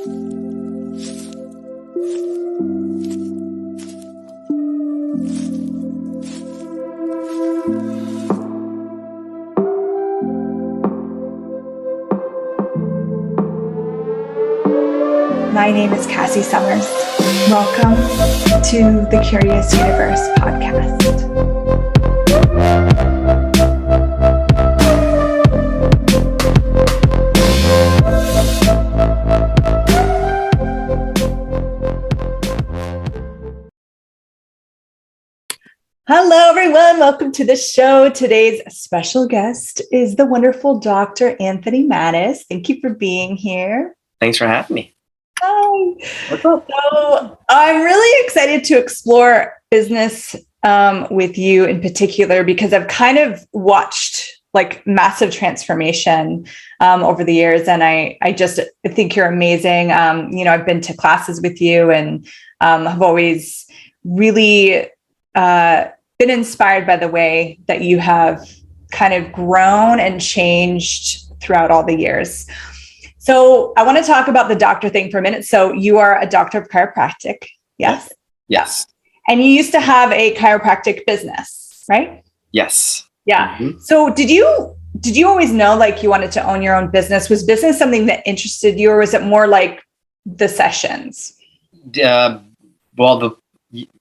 My name is Cassy Summers. Welcome to the Curious Universe podcast. Hello, everyone. Welcome to the show. Today's special guest is the wonderful Dr. Anthony Mattis. Thank you for being here. Thanks for having me. Hi. What's up? So I'm really excited to explore business with you in particular, because I've kind of watched like massive transformation over the years. And I think you're amazing. I've been to classes with you and have always really been inspired by the way that you have kind of grown and changed throughout all the years. So I want to talk about the doctor thing for a minute. So you are a doctor of chiropractic, yes? Yes. And you used to have a chiropractic business, right? Yes. Yeah. Mm-hmm. So did you always know like you wanted to own your own business? Was business something that interested you, or was it more like the sessions?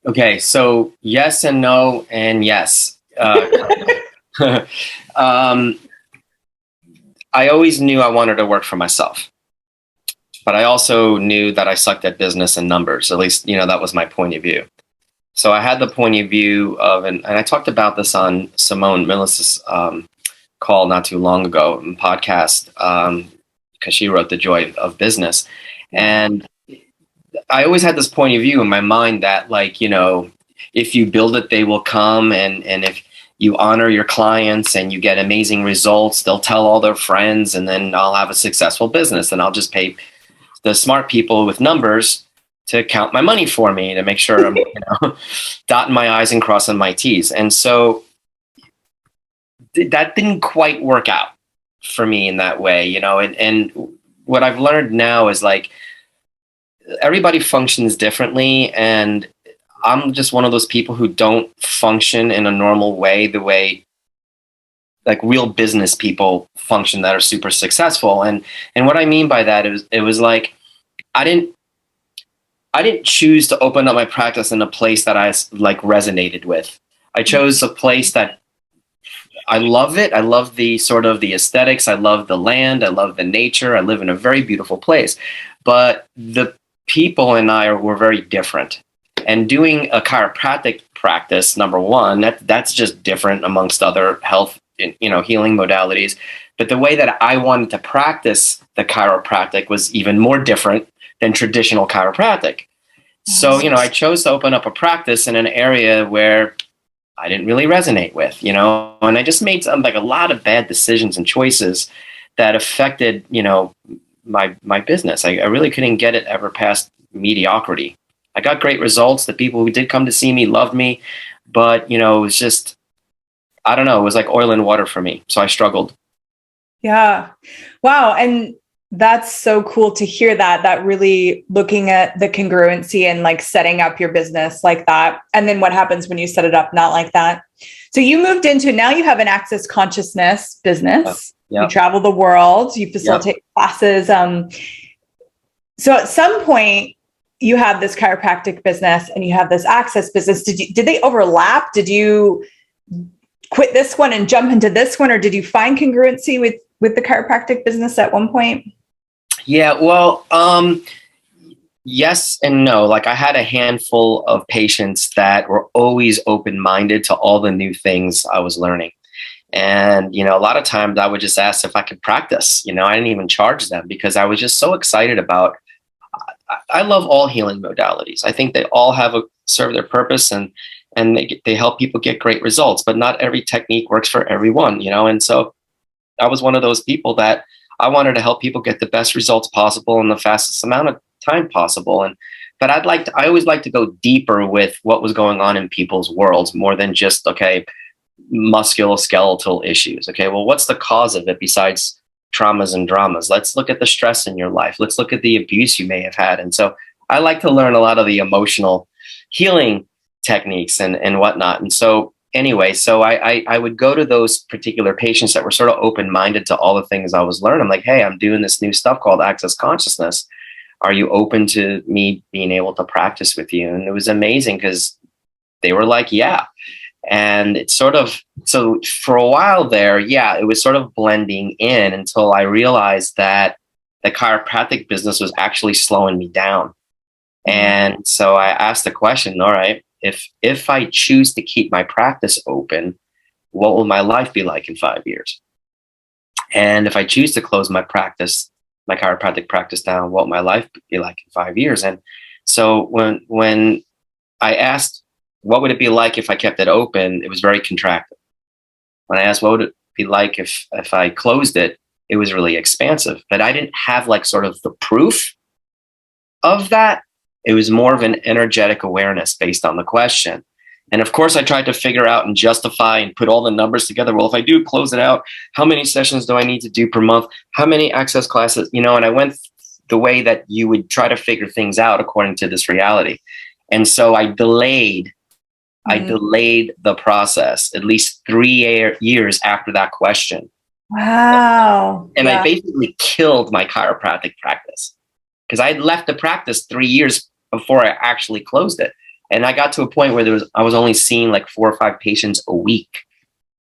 Okay. So yes and no and yes. I always knew I wanted to work for myself, but I also knew that I sucked at business and numbers. At least, that was my point of view. So I had the point of view of, and I talked about this on Simone Millis's call not too long ago, podcast, because she wrote The Joy of Business. And I always had this point of view in my mind that, like, if you build it, they will come. And if you honor your clients and you get amazing results, they'll tell all their friends, and then I'll have a successful business, and I'll just pay the smart people with numbers to count my money for me to make sure I'm dotting my I's and crossing my T's. And so that didn't quite work out for me in that way, and what I've learned now is like everybody functions differently, and I'm just one of those people who don't function in a normal way, the way like real business people function that are super successful. And what I mean by that is it was like, I didn't choose to open up my practice in a place that I like resonated with. I chose a place that I love it. I love the sort of the aesthetics. I love the land. I love the nature. I live in a very beautiful place, but the people and I were very different. And doing a chiropractic practice, number one, that's just different amongst other health, healing modalities. But the way that I wanted to practice the chiropractic was even more different than traditional chiropractic. So, I chose to open up a practice in an area where I didn't really resonate with, and I just made a lot of bad decisions and choices that affected, my business. I really couldn't get it ever past mediocrity. I got great results. The people who did come to see me loved me, but, it was just, I don't know, it was like oil and water for me. So I struggled. Yeah. Wow. And that's so cool to hear that really looking at the congruency and like setting up your business like that. And then what happens when you set it up not like that? So you moved into, now you have an access consciousness business. Yep. You travel the world, you facilitate classes. So at some point, you have this chiropractic business and you have this access business. Did they overlap? Did you quit this one and jump into this one? Or did you find congruency with the chiropractic business at one point? Yeah, well, yes and no. Like I had a handful of patients that were always open-minded to all the new things I was learning. And, a lot of times I would just ask if I could practice, I didn't even charge them because I was just so excited about, I love all healing modalities. I think they all serve their purpose and they help people get great results, but not every technique works for everyone, And so I was one of those people that I wanted to help people get the best results possible in the fastest amount of time possible. But I always like to go deeper with what was going on in people's worlds more than just, musculoskeletal issues. Okay, well, what's the cause of it besides traumas and dramas. Let's look at the stress in your life. Let's look at the abuse you may have had. And so I like to learn a lot of the emotional healing techniques and whatnot. And so anyway, so I would go to those particular patients that were sort of open-minded to all the things I was learning. I'm like, hey, I'm doing this new stuff called Access Consciousness. Are you open to me being able to practice with you? And it was amazing because they were like, yeah. And it's sort of, so for a while there, yeah, it was sort of blending in until I realized that the chiropractic business was actually slowing me down. And so I asked the question, all right, if I choose to keep my practice open, what will my life be like in 5 years? And if I choose to close my practice, my chiropractic practice down, what will my life be like in 5 years? And so when I asked, what would it be like if I kept it open? It was very contracted. When I asked, what would it be like if I closed it? It was really expansive, but I didn't have like sort of the proof of that. It was more of an energetic awareness based on the question. And of course, I tried to figure out and justify and put all the numbers together. Well, if I do close it out, how many sessions do I need to do per month? How many access classes? You know, and I went the way that you would try to figure things out according to this reality. And so I delayed the process at least 3 years after that question. Wow. And I basically killed my chiropractic practice because I had left the practice 3 years before I actually closed it. And I got to a point where I was only seeing like 4 or 5 patients a week.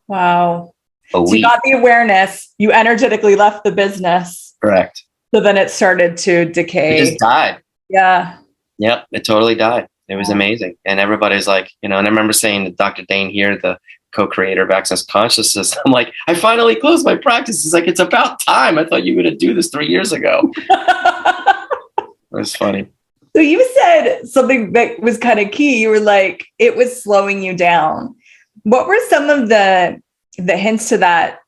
Wow. So you got the awareness, you energetically left the business. Correct. So then it started to decay. It just died. Yeah. Yep. It totally died. It was amazing. And everybody's like, you know, and I remember saying to Dr. Dane here, the co-creator of Access Consciousness, I'm like, I finally closed my practice. He's like, it's about time. I thought you were going to do this 3 years ago. It was funny. So you said something that was kind of key. You were like, it was slowing you down. What were some of the hints to that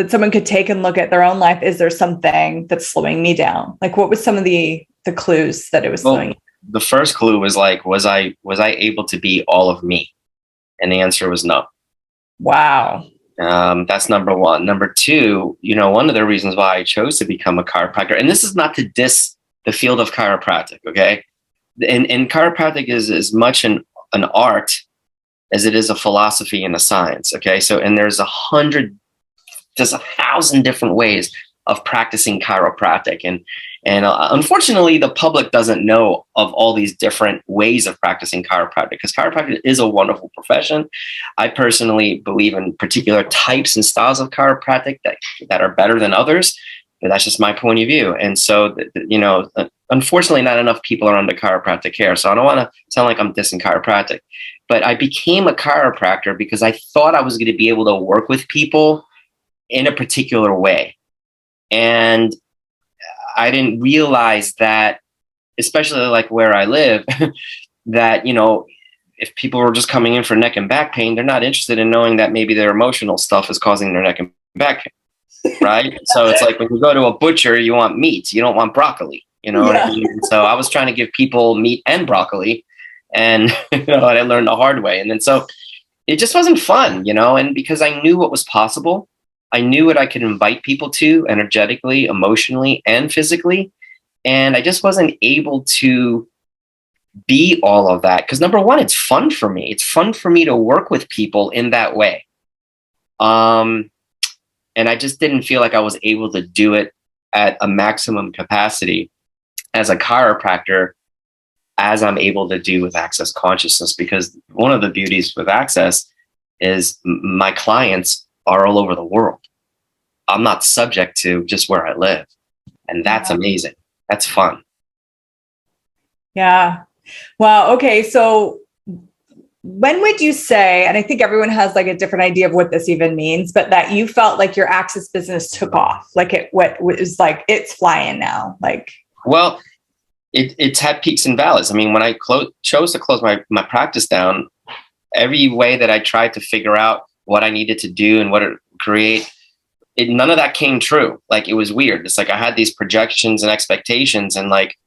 someone could take and look at their own life? Is there something that's slowing me down? Like, what was some of the clues that it was slowing you down? The first clue was like, was I able to be all of me? And the answer was no. Wow. That's number one. Number two, you know, one of the reasons why I chose to become a chiropractor, and this is not to diss the field of chiropractic, okay? And chiropractic is as much an art as it is a philosophy and a science, okay? So, and there's 1,000 different ways of practicing chiropractic. And unfortunately, the public doesn't know of all these different ways of practicing chiropractic because chiropractic is a wonderful profession. I personally believe in particular types and styles of chiropractic that are better than others. But that's just my point of view. And so, you know, unfortunately, not enough people are under chiropractic care. So I don't want to sound like I'm dissing chiropractic. But I became a chiropractor because I thought I was going to be able to work with people in a particular way. And I didn't realize that, especially like where I live, that, you know, if people were just coming in for neck and back pain, they're not interested in knowing that maybe their emotional stuff is causing their neck and back pain. Right. So it's like when you go to a butcher, you want meat, you don't want broccoli, you know what I mean? So I was trying to give people meat and broccoli, and you know, I learned the hard way. And then so it just wasn't fun, you know, and because I knew what was possible, I knew what I could invite people to energetically, emotionally, and physically. And I just wasn't able to be all of that. Because number one, it's fun for me. It's fun for me to work with people in that way. And I just didn't feel like I was able to do it at a maximum capacity as a chiropractor as I'm able to do with Access Consciousness. Because one of the beauties with Access is my clients are all over the world. I'm not subject to just where I live. And that's amazing. That's fun. Yeah. Wow. Okay. So when would you say, and I think everyone has like a different idea of what this even means, but that you felt like your Access business took off, like it was like, it's flying now? Like, well, it's had peaks and valleys. I mean, when I chose to close my practice down, every way that I tried to figure out what I needed to do and what to create, none of that came true. Like, it was weird. It's like I had these projections and expectations, and like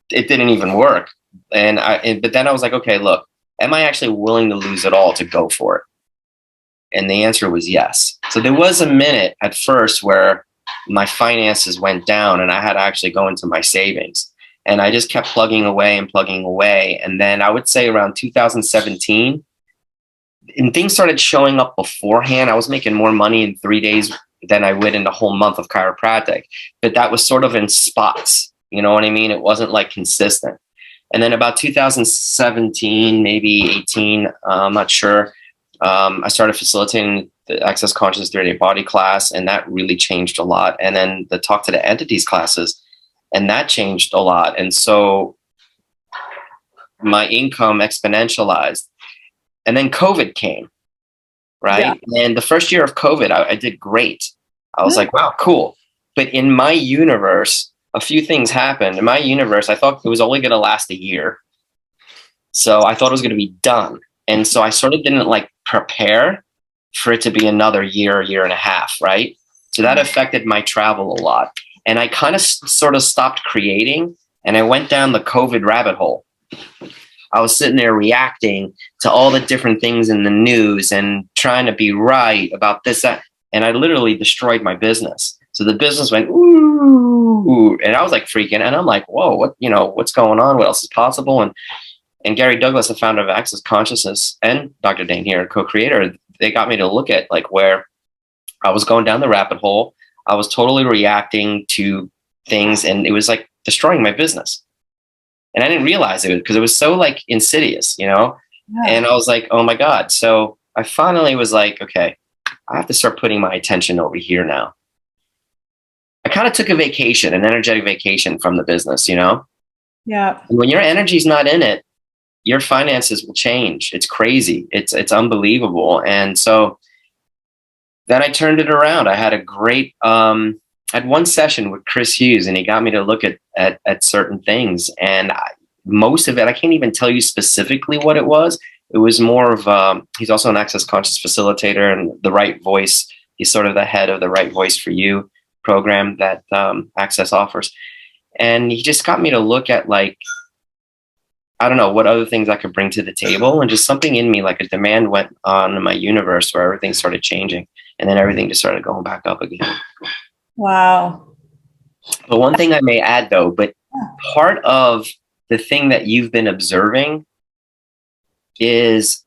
it didn't even work. But then I was like, okay, look, am I actually willing to lose it all to go for it? And the answer was yes. So there was a minute at first where my finances went down and I had to actually go into my savings. And I just kept plugging away and plugging away. And then I would say around 2017, and things started showing up beforehand. I was making more money in 3 days than I would in the whole month of chiropractic. But that was sort of in spots. You know what I mean? It wasn't like consistent. And then about 2017, maybe 18, I'm not sure. I started facilitating the Access Conscious 3-day body class, and that really changed a lot. And then the Talk to the Entities classes, and that changed a lot. And so my income exponentialized. And then COVID came, right? Yeah. And the first year of COVID, I did great. I was like, wow, cool. But in my universe, a few things happened. In my universe, I thought it was only going to last a year. So I thought it was going to be done. And so I sort of didn't like prepare for it to be another year and a half, right? So that affected my travel a lot. And I kind of sort of stopped creating, and I went down the COVID rabbit hole. I was sitting there reacting to all the different things in the news and trying to be right about this, that, and I literally destroyed my business. So the business went, ooh, and I was like freaking, and I'm like, whoa, what's going on? What else is possible? And Gary Douglas, the founder of Access Consciousness, and Dr. Dane here, co-creator, they got me to look at like where I was going down the rabbit hole. I was totally reacting to things, and it was like destroying my business. And I didn't realize it because it was so like insidious, Yeah. And I was like, oh my God. So I finally was like, okay, I have to start putting my attention over here now. I kind of took a vacation, an energetic vacation from the business, Yeah. And when your energy's not in it, your finances will change. It's crazy. It's unbelievable. And so then I turned it around. I had a great, I had one session with Chris Hughes, and he got me to look at certain things. And most of it, I can't even tell you specifically what it was. It was more of, he's also an Access Conscious facilitator and the Right Voice. He's sort of the head of the Right Voice for You program that Access offers. And he just got me to look at like, I don't know what other things I could bring to the table, and just something in me, like a demand went on in my universe where everything started changing, and then everything just started going back up again. Wow. But one thing I may add though, but part of the thing that you've been observing is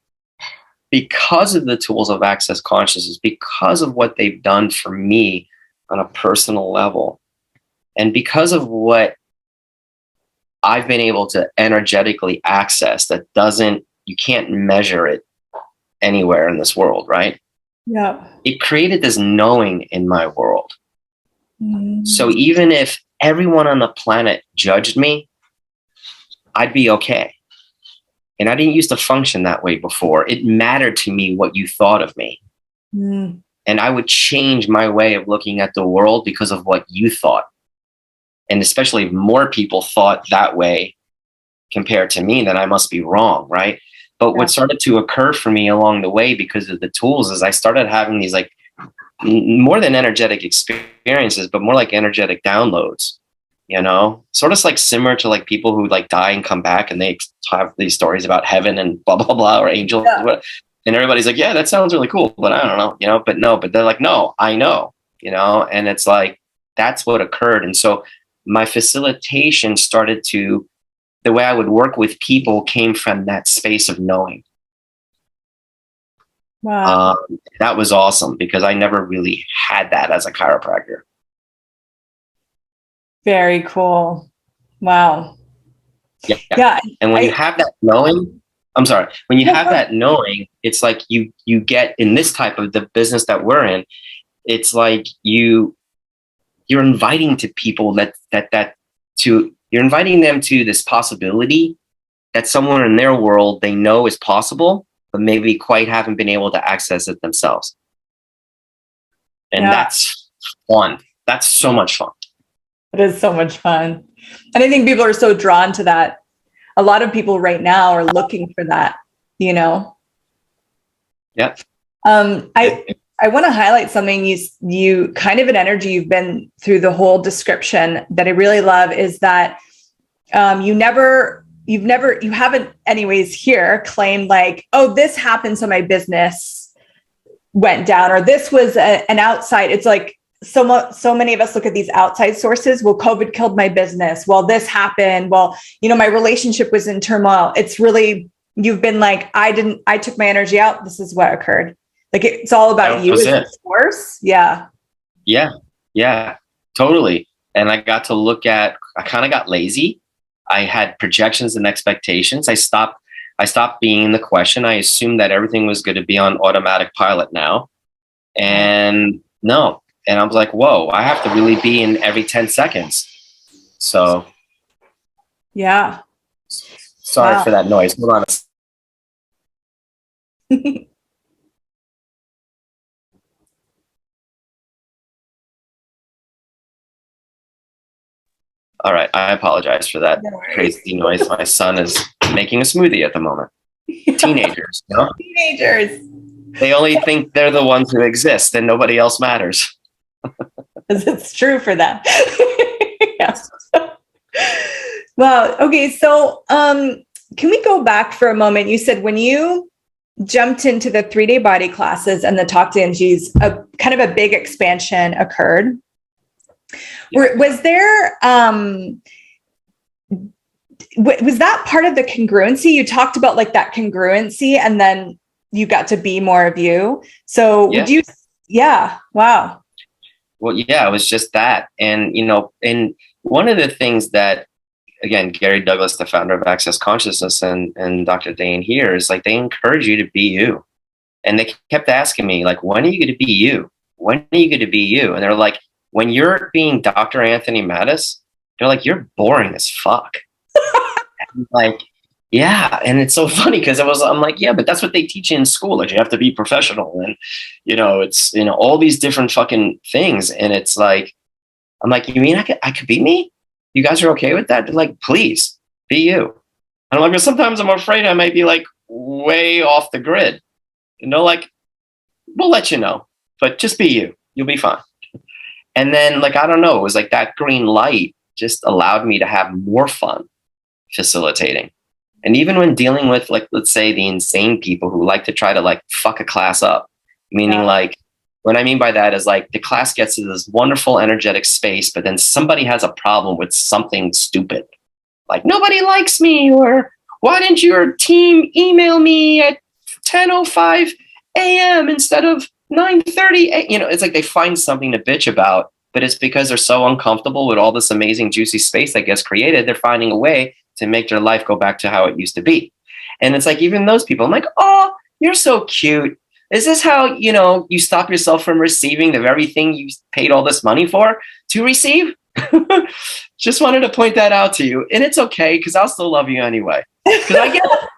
because of the tools of Access Consciousness, because of what they've done for me on a personal level, and because of what I've been able to energetically access that you can't measure it anywhere in this world, right? Yeah. It created this knowing in my world. So even if everyone on the planet judged me, I'd be okay. And I didn't used to function that way before. It mattered to me what you thought of me. And I would change my way of looking at the world because of what you thought. And especially if more people thought that way compared to me, then I must be wrong, right? But what started to occur for me along the way because of the tools is I started having these like more than energetic experiences, but more like energetic downloads, sort of like similar to like people who like die and come back and they have these stories about heaven and blah, blah, blah, or angels. Yeah. And everybody's like, yeah, that sounds really cool, but I don't know, but they're like, no, I know, and it's like, that's what occurred. And so my facilitation started to, the way I would work with people came from that space of knowing. Wow. That was awesome because I never really had that as a chiropractor. Very cool. Wow. Yeah. And when you have that knowing, when you have that knowing, it's like you get in this type of the business that we're in, it's like you're inviting to people you're inviting them to this possibility that somewhere in their world they know is possible, but maybe quite haven't been able to access it themselves. And that's fun. That's so much fun. It is so much fun. And I think people are so drawn to that. A lot of people right now are looking for that, Yeah. I want to highlight something you kind of an energy you've been through the whole description that I really love is that you haven't anyways here claimed like, oh, this happened, so my business went down, or this was an outside. It's like so many of us look at these outside sources. Well, COVID killed my business. Well, this happened. Well, my relationship was in turmoil. It's really, you've been like, I took my energy out. This is what occurred. Like, it's all about you as a source. Yeah. Yeah. Yeah, totally. And I got to I kind of got lazy. I had projections and expectations. I stopped being the question. I assumed that everything was going to be on automatic pilot now. And no. And I was like, whoa, I have to really be in every 10 seconds. So. Yeah. Sorry for that noise. Hold on. All right. I apologize for that crazy noise. My son is making a smoothie at the moment. Teenagers, Teenagers. They only think they're the ones who exist and nobody else matters. It's true for them. Yes. Well, okay. So, can we go back for a moment? You said when you jumped into the 3-day body classes and the talk to Angie's, a kind of a big expansion occurred. Yeah. Was there, was that part of the congruency? You talked about like that congruency, and then you got to be more of you. So would you, wow. Well, yeah, it was just that. And, and one of the things that, again, Gary Douglas, the founder of Access Consciousness, and Dr. Dane here, is like, they encourage you to be you. And they kept asking me, like, when are you going to be you? When are you going to be you? And they're like, when you're being Dr. Anthony Mattis, they're like, you're boring as fuck. Like, yeah. And it's so funny because I'm like, yeah, but that's what they teach you in school. Like, you have to be professional. And, it's, all these different fucking things. And it's like, I'm like, you mean I could be me? You guys are okay with that? They're like, please be you. And I'm like, well, sometimes I'm afraid I might be like way off the grid. Like, we'll let you know, but just be you. You'll be fine. And then, like, I don't know, it was like that green light just allowed me to have more fun facilitating. And even when dealing with, like, let's say the insane people who like to try to like fuck a class up, meaning like, what I mean by that is like the class gets to this wonderful energetic space, but then somebody has a problem with something stupid. Like, nobody likes me, or why didn't your team email me at 10:05 a.m. instead of 9:30? It's like they find something to bitch about, but it's because they're so uncomfortable with all this amazing juicy space that gets created. They're finding a way to make their life go back to how it used to be. And it's like, even those people, I'm like, oh, you're so cute. Is this how, you stop yourself from receiving the very thing you paid all this money for to receive? Just wanted to point that out to you. And it's okay, because I'll still love you anyway. Because I get it.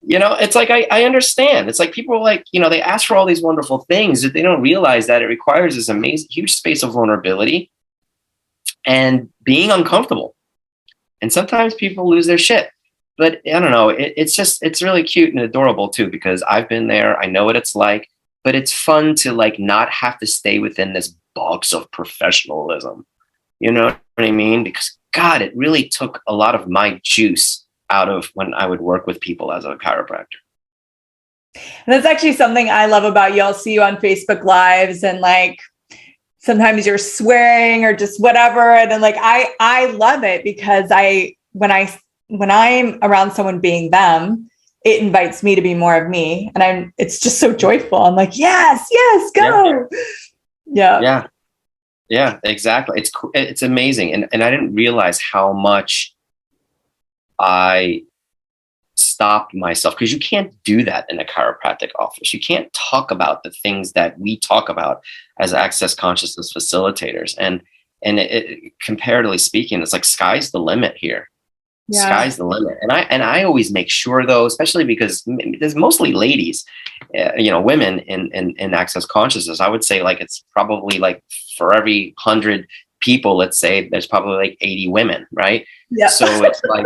It's like, I understand. It's like people are like, they ask for all these wonderful things that they don't realize that it requires this amazing, huge space of vulnerability and being uncomfortable. And sometimes people lose their shit. But I don't know, it's really cute and adorable too, because I've been there. I know what it's like, but it's fun to like not have to stay within this box of professionalism. You know what I mean? Because God, it really took a lot of my juice out of when I would work with people as a chiropractor. And that's actually something I love about you. I'll see you on Facebook Lives, and like, sometimes you're swearing or just whatever. And then like, I love it because when I'm around someone being them, it invites me to be more of me. And it's just so joyful. I'm like, yes, go. Yeah, exactly. It's amazing. And I didn't realize how much I stopped myself, because you can't do that in a chiropractic office. You can't talk about the things that we talk about as access consciousness facilitators. And comparatively speaking, it's like, sky's the limit here. Yeah. Sky's the limit. And I always make sure, though, especially because there's mostly ladies, women in access consciousness. I would say like, it's probably like for every 100 people, let's say there's probably like 80 women. Right. Yeah. So it's like,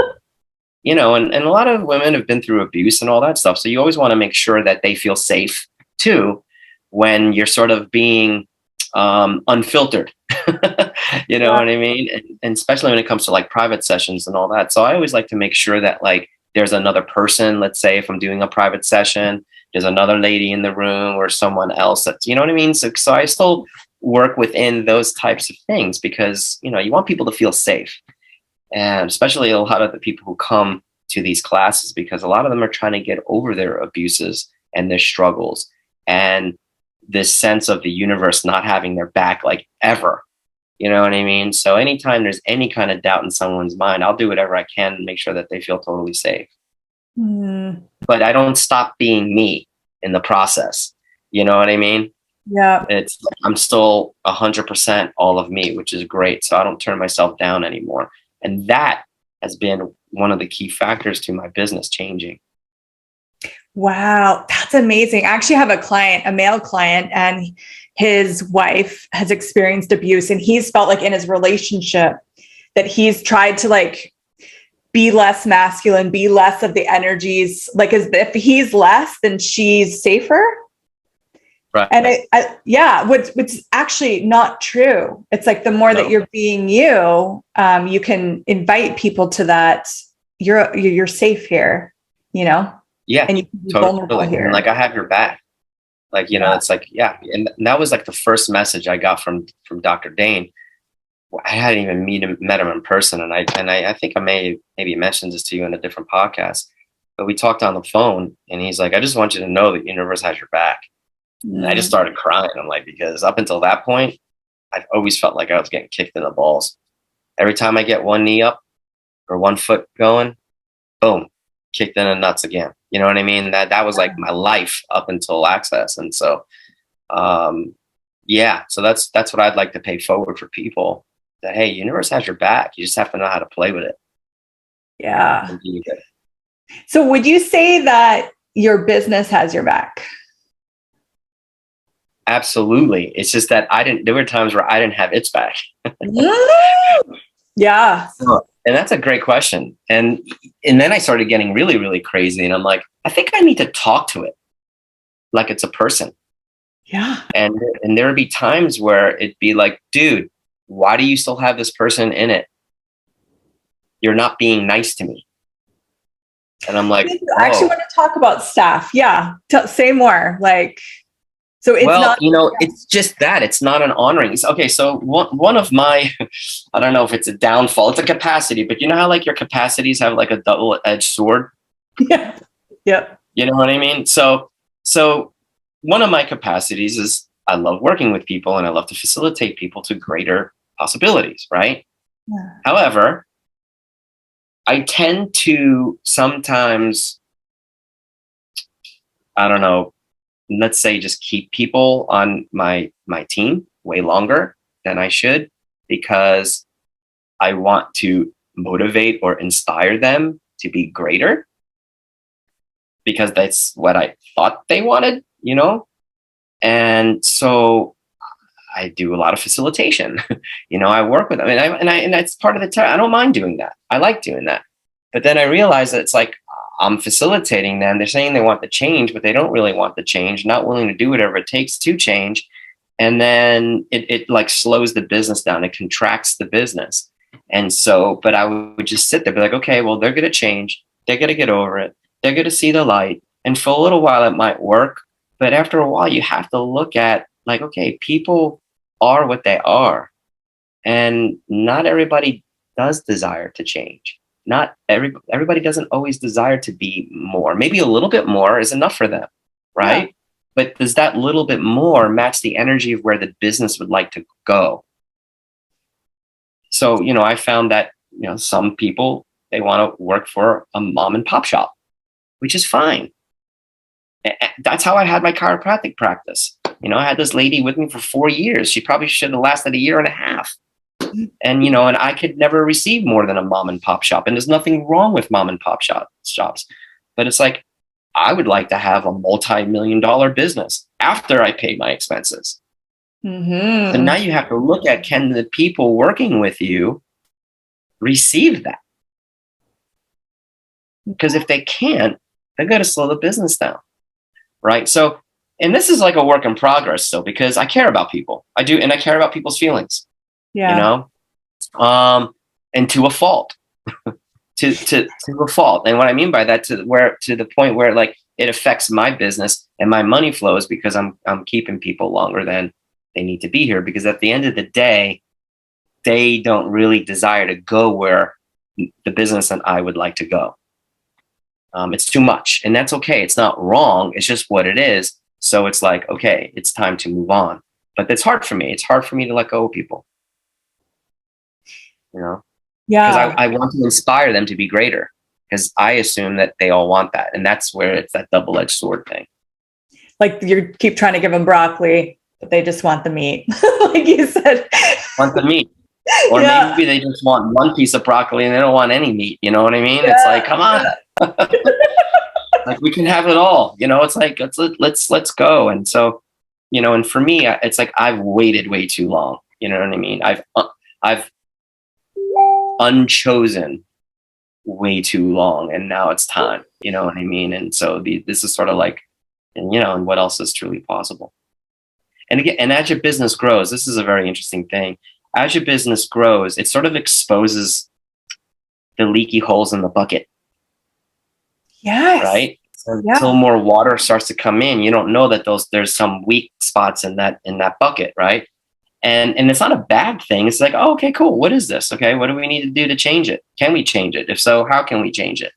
and a lot of women have been through abuse and all that stuff. So you always want to make sure that they feel safe too, when you're sort of being unfiltered. You know what I mean? And especially when it comes to like private sessions and all that. So I always like to make sure that like there's another person. Let's say if I'm doing a private session, there's another lady in the room or someone else that's, you know what I mean? So I still work within those types of things because, you know, you want people to feel safe. And especially a lot of the people who come to these classes, because a lot of them are trying to get over their abuses and their struggles and this sense of the universe not having their back, like, ever. You know what I mean? So anytime there's any kind of doubt in someone's mind, I'll do whatever I can to make sure that they feel totally safe. But I don't stop being me in the process. You know what I mean? Yeah. I'm still 100% all of me, which is great. So I don't turn myself down anymore. And that has been one of the key factors to my business changing. Wow, that's amazing. I actually have a client, a male client, and his wife has experienced abuse, and he's felt like in his relationship that he's tried to like be less masculine, be less of the energies, like as if he's less, then she's safer. Right. And what's actually not true. It's like the more that you're being you, you can invite people to that. You're safe here, you know? Yeah, and you can be totally. vulnerable here. And like, I have your back. Like, you know, it's like, yeah. And that was like the first message I got from Dr. Dane. I hadn't even met him in person. And I think I maybe mentioned this to you in a different podcast, but we talked on the phone and he's like, I just want you to know that the universe has your back. And I just started crying. I'm like, because up until that point, I've always felt like I was getting kicked in the balls. Every time I get one knee up or one foot going, boom, kicked in the nuts again. You know what I mean? That was like my life up until Access. And so, yeah, so that's what I'd like to pay forward for people, that, hey, universe has your back. You just have to know how to play with it. Yeah. So would you say that your business has your back? Absolutely. It's just that there were times where I didn't have its back. Yeah. And that's a great question. And then I started getting really, really crazy. And I'm like, I think I need to talk to it like it's a person. Yeah. And there would be times where it'd be like, dude, why do you still have this person in it? You're not being nice to me. And I'm like, I actually want to talk about staff. Yeah. Say more. Like, so it's not, you know, it's just that it's not an honoring. Okay. So one of my, I don't know if it's a downfall, it's a capacity, but you know how like your capacities have like a double-edged sword? Yeah. Yeah. You know what I mean? So one of my capacities is I love working with people and I love to facilitate people to greater possibilities, right? Yeah. However, I tend to sometimes, I don't know, let's say just keep people on my team way longer than I should, because I want to motivate or inspire them to be greater, because that's what I thought they wanted, you know? And so I do a lot of facilitation. You know, I work with them and that's part of the time. I don't mind doing that. I like doing that. But then I realize that it's like, I'm facilitating them. They're saying they want the change, but they don't really want the change, not willing to do whatever it takes to change. And then it like slows the business down. It contracts the business. And so, but I would just sit there, be like, okay, well, they're going to change. They're going to get over it. They're going to see the light. And for a little while, it might work. But after a while, you have to look at like, okay, people are what they are. And not everybody does desire to change. Not everybody doesn't always desire to be more. Maybe a little bit more is enough for them, right? Yeah. But does that little bit more match the energy of where the business would like to go? So, you know, I found that, you know, some people, they want to work for a mom and pop shop, which is fine. That's how I had my chiropractic practice. You know, I had this lady with me for 4 years. She probably should have lasted a year and a half. And, you know, and I could never receive more than a mom and pop shop. And there's nothing wrong with mom and pop shops. But it's like, I would like to have a multi-million-dollar business after I pay my expenses. Mm-hmm. And now you have to look at, can the people working with you receive that? Because if they can't, they're going to slow the business down. Right. So, and this is like a work in progress. So, because I care about people, I do. And I care about people's feelings. Yeah. You know, and to a fault, to a fault. And what I mean by that, to the point where like it affects my business and my money flows, because I'm keeping people longer than they need to be here, because at the end of the day, they don't really desire to go where the business and I would like to go. It's too much, and that's okay. It's not wrong. It's just what it is. So it's like, okay, it's time to move on. But it's hard for me. It's hard for me to let go of people, you know, because I want to inspire them to be greater, because I assume that they all want that. And that's where it's that double-edged sword thing. Like you keep trying to give them broccoli, but they just want the meat. Like you said. Want the meat. Or maybe they just want one piece of broccoli and they don't want any meat. You know what I mean? Yeah. It's like, come on. Like, we can have it all. You know, it's like, let's go. And so, you know, and for me, it's like I've waited way too long. You know what I mean? I've unchosen way too long, and now it's time. You know what I mean? And so this is sort of like, and you know, and what else is truly possible? And again, and as your business grows, this is a very interesting thing. As your business grows, it sort of exposes the leaky holes in the bucket. Yes. Right? So until more water starts to come in, you don't know that there's some weak spots in that bucket, right? And it's not a bad thing. It's like, oh, okay, cool. What is this? Okay, what do we need to do to change it? Can we change it? If so, how can we change it?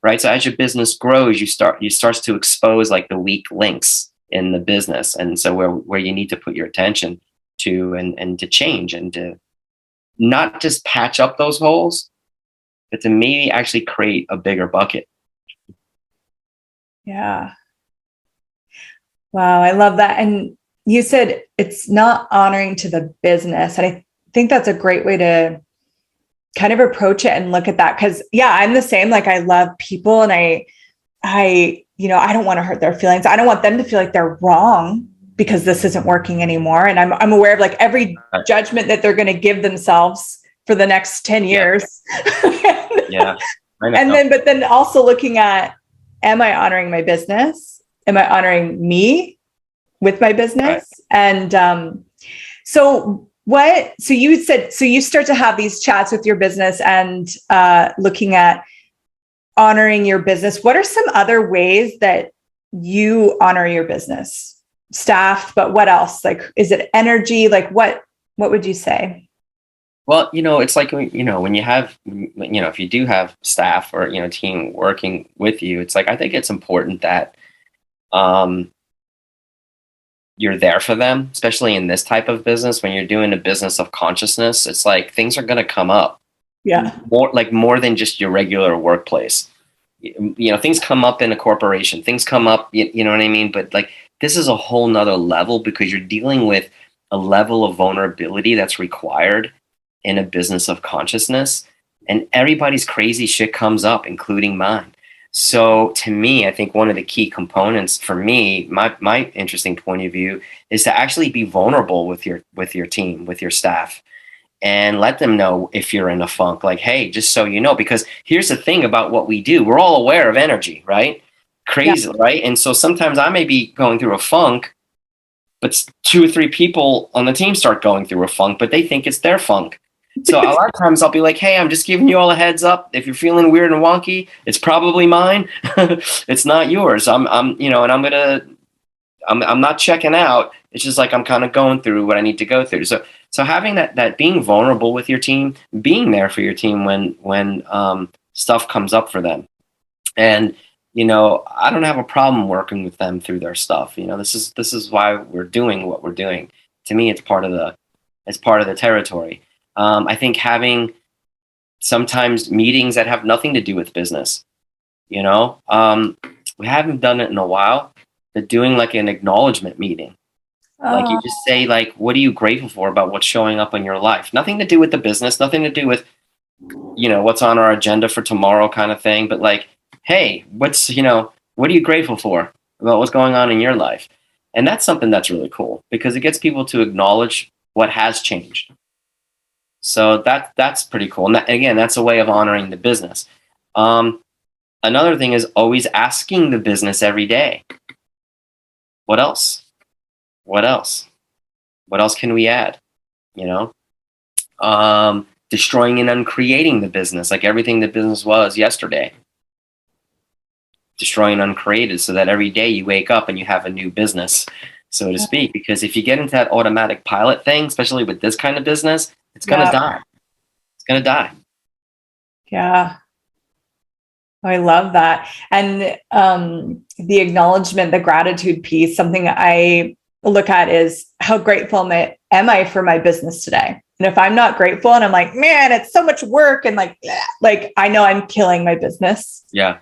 Right? So as your business grows, you start to expose like the weak links in the business, and so where you need to put your attention to and to change, and to not just patch up those holes, but to maybe actually create a bigger bucket. Yeah. Wow, I love that. And you said it's not honoring to the business. And I think that's a great way to kind of approach it and look at that. Cause I'm the same. Like, I love people, and I, you know, I don't want to hurt their feelings. I don't want them to feel like they're wrong because this isn't working anymore. And I'm aware of like every judgment that they're going to give themselves for the next 10 years. Yeah. But then also looking at, am I honoring my business? Am I honoring me with my business? Right. And so you said, so you start to have these chats with your business and looking at honoring your business. What are some other ways that you honor your business? Staff, but what else? Like, is it energy? Like what would you say? Well, you know, it's like, you know, when you have, you know, if you do have staff or, you know, team working with you, it's like, I think it's important that you're there for them, especially in this type of business. When you're doing a business of consciousness, it's like things are going to come up. Yeah. More than just your regular workplace. You know, things come up in a corporation, things come up, you know what I mean? But like, this is a whole nother level, because you're dealing with a level of vulnerability that's required in a business of consciousness, and everybody's crazy shit comes up, including mine. So to me, I think one of the key components for me, my interesting point of view, is to actually be vulnerable with your team, with your staff, and let them know if you're in a funk. Like, hey, just so you know, because here's the thing about what we do. We're all aware of energy, right? Crazy, right? And so sometimes I may be going through a funk, but 2 or 3 people on the team start going through a funk, but they think it's their funk. So a lot of times I'll be like, hey, I'm just giving you all a heads up. If you're feeling weird and wonky, it's probably mine. It's not yours. I'm you know, and I'm not checking out. It's just like, I'm kind of going through what I need to go through. So having that being vulnerable with your team, being there for your team when stuff comes up for them. And, you know, I don't have a problem working with them through their stuff. You know, this is why we're doing what we're doing. To me, it's part of the territory. I think having sometimes meetings that have nothing to do with business, you know, we haven't done it in a while, but doing like an acknowledgement meeting. Like, you just say, like, what are you grateful for about what's showing up in your life? Nothing to do with the business, nothing to do with, you know, what's on our agenda for tomorrow kind of thing. But like, hey, what are you grateful for about what's going on in your life? And that's something that's really cool, because it gets people to acknowledge what has changed. So that's pretty cool. And again, that's a way of honoring the business. Another thing is always asking the business every day, what else? What else? What else can we add? You know, destroying and uncreating the business, like everything the business was yesterday. Destroying uncreated, so that every day you wake up and you have a new business. so to speak. Because if you get into that automatic pilot thing, especially with this kind of business, it's going to die. It's going to die. Yeah. I love that. And the acknowledgement, the gratitude piece, something I look at is how grateful am I for my business today? And if I'm not grateful and I'm like, man, it's so much work and like I know I'm killing my business. Yeah.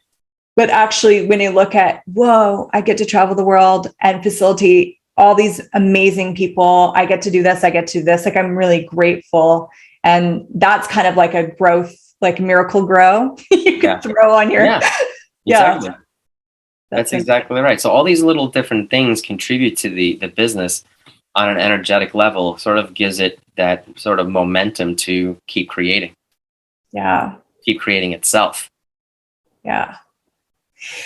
But actually, when you look at, whoa, I get to travel the world and facilitate all these amazing people. I get to do this. I get to do this. Like, I'm really grateful. And that's kind of like a growth, like Miracle Grow you can throw on your. Exactly. That's exactly right. So all these little different things contribute to the business on an energetic level, sort of gives it that sort of momentum to keep creating. Yeah. Keep creating itself. Yeah.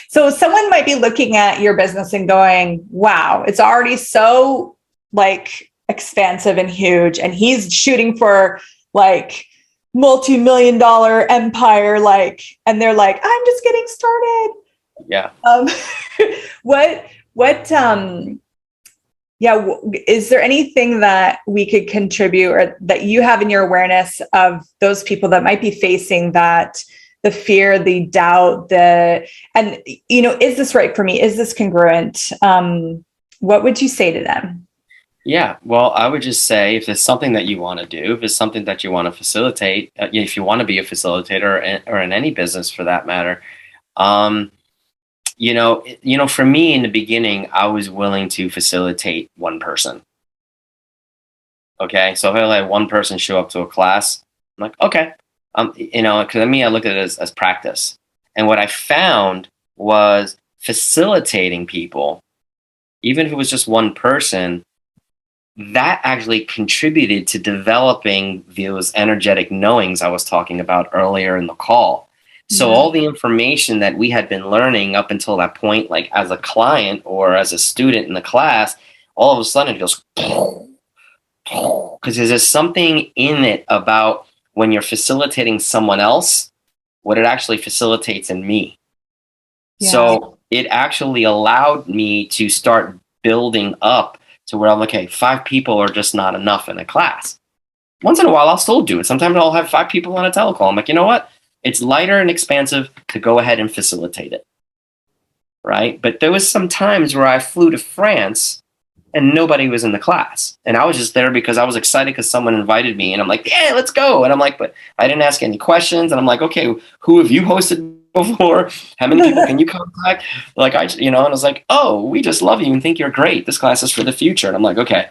So someone might be looking at your business and going, wow, it's already so like expansive and huge. And he's shooting for like multi-million-dollar empire, like, and they're like, I'm just getting started. Yeah. Is there anything that we could contribute or that you have in your awareness of those people that might be facing that, the fear, the doubt, is this right for me? Is this congruent? What would you say to them? Yeah, well, I would just say if it's something that you want to do, if it's something that you want to facilitate, if you want to be a facilitator or in any business for that matter, for me in the beginning, I was willing to facilitate one person. Okay, so if I let one person show up to a class, I'm like, okay, because to me, I look at it as practice. And what I found was facilitating people, even if it was just one person, that actually contributed to developing those energetic knowings I was talking about earlier in the call. So all the information that we had been learning up until that point, like as a client or as a student in the class, all of a sudden it goes, because there's something in it about when you're facilitating someone else, what it actually facilitates in me. Yeah. So it actually allowed me to start building up to where I'm like, okay, 5 people are just not enough in a class. Once in a while, I'll still do it. Sometimes I'll have 5 people on a telecall. I'm like, you know what? It's lighter and expansive to go ahead and facilitate it, right? But there was some times where I flew to France and nobody was in the class. And I was just there because I was excited because someone invited me. And I'm like, yeah, let's go. And I'm like, but I didn't ask any questions. And I'm like, okay, who have you hosted before? How many people can you contact? And I was like, oh, we just love you and think you're great. This class is for the future. And I'm like, okay,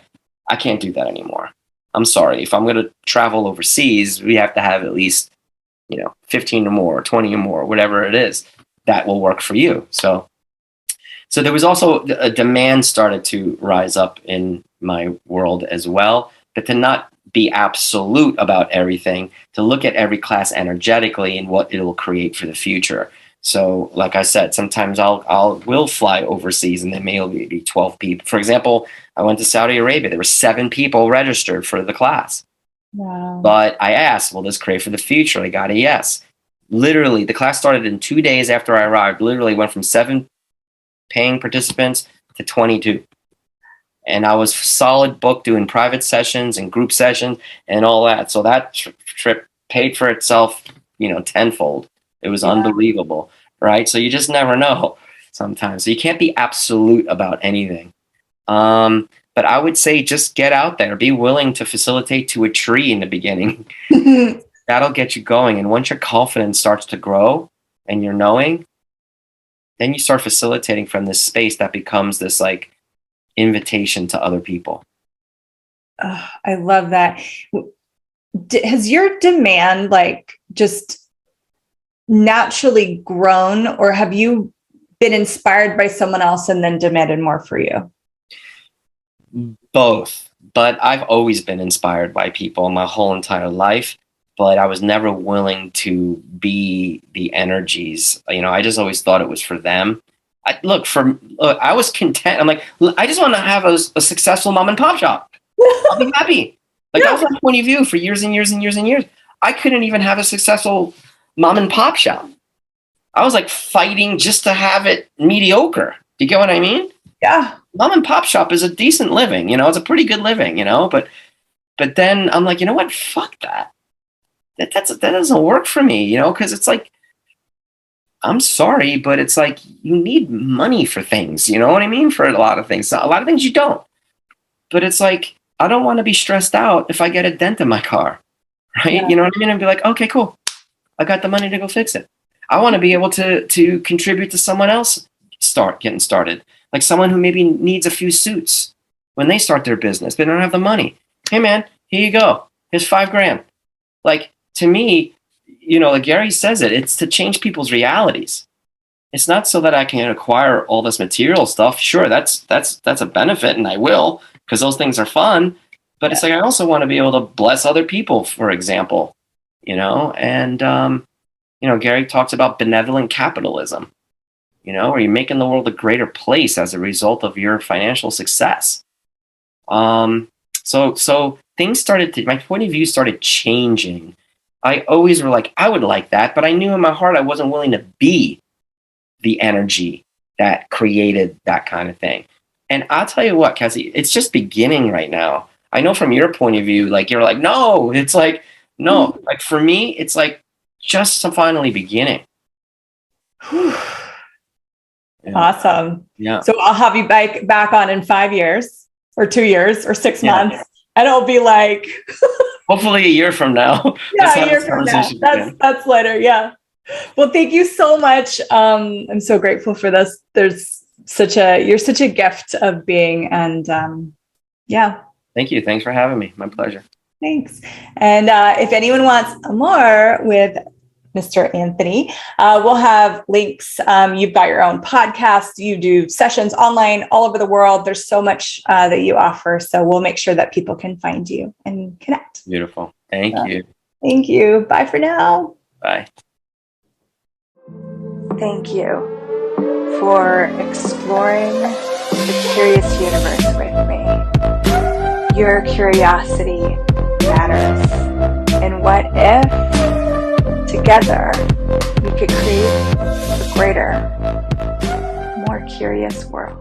I can't do that anymore. I'm sorry. If I'm going to travel overseas, we have to have at least 15 or more, 20 or more, whatever it is, that will work for you. So there was also a demand started to rise up in my world as well, but to not be absolute about everything, to look at every class energetically and what it will create for the future. So like I said, sometimes we'll fly overseas and there may only be 12 people. For example, I went to Saudi Arabia. There were 7 people registered for the class. Wow. But I asked, will this create for the future? I got a yes. Literally, the class started in 2 days after I arrived. Literally went from 7 paying participants to 22. And I was solid booked doing private sessions and group sessions and all that. So that trip paid for itself, tenfold. It was unbelievable, right? So you just never know sometimes. So you can't be absolute about anything. But I would say just get out there, be willing to facilitate to a tree in the beginning. That'll get you going. And once your confidence starts to grow and you're knowing, then you start facilitating from this space that becomes this like invitation to other people. Oh, I love that. Has your demand just naturally grown, or have you been inspired by someone else and then demanded more for you? Both, but I've always been inspired by people my whole entire life, but I was never willing to be the energies. I just always thought it was for them. I was content. I'm like, I just want to have a successful mom and pop shop. I'll be happy. That was my point of view for years and years and years and years. I couldn't even have a successful mom and pop shop. I was like fighting just to have it mediocre. Do you get what I mean? Yeah. Mom and pop shop is a decent living, it's a pretty good living, but then I'm like, you know what? Fuck that. That doesn't work for me, because it's like, I'm sorry, but it's like you need money for things, you know what I mean? For a lot of things. A lot of things you don't. But it's like, I don't want to be stressed out if I get a dent in my car, right? Yeah. You know what I mean? And be like, okay, cool. I got the money to go fix it. I want to be able to contribute to someone else getting started. Like someone who maybe needs a few suits when they start their business. They don't have the money. Hey man, here you go. Here's $5,000. Like, to me, like Gary says it's to change people's realities. It's not so that I can acquire all this material stuff. Sure, that's a benefit, and I will, because those things are fun. But it's like, I also want to be able to bless other people, for example, and Gary talks about benevolent capitalism, where you're making the world a greater place as a result of your financial success. So things my point of view started changing. I always were like, I would like that, but I knew in my heart I wasn't willing to be the energy that created that kind of thing. And I'll tell you what, Cassy, it's just beginning right now. I know from your point of view, like, you're like, no, it's like, no, like for me, it's like just finally beginning. Yeah. Awesome. Yeah. So I'll have you back on in 5 years or 2 years or 6 months, and it'll be like, hopefully a year from now. Yeah, a year from now. That's later. Yeah. Well, thank you so much. I'm so grateful for this. You're such a gift of being, and yeah. Thank you. Thanks for having me. My pleasure. Thanks. And if anyone wants more with Mr. Anthony, we'll have links. You've got your own podcast. You do sessions online all over the world. There's so much that you offer. So we'll make sure that people can find you and connect. Beautiful. Thank you. Thank you. Bye for now. Bye. Thank you for exploring the curious universe with me. Your curiosity matters. And what if together we could create a greater, more curious world?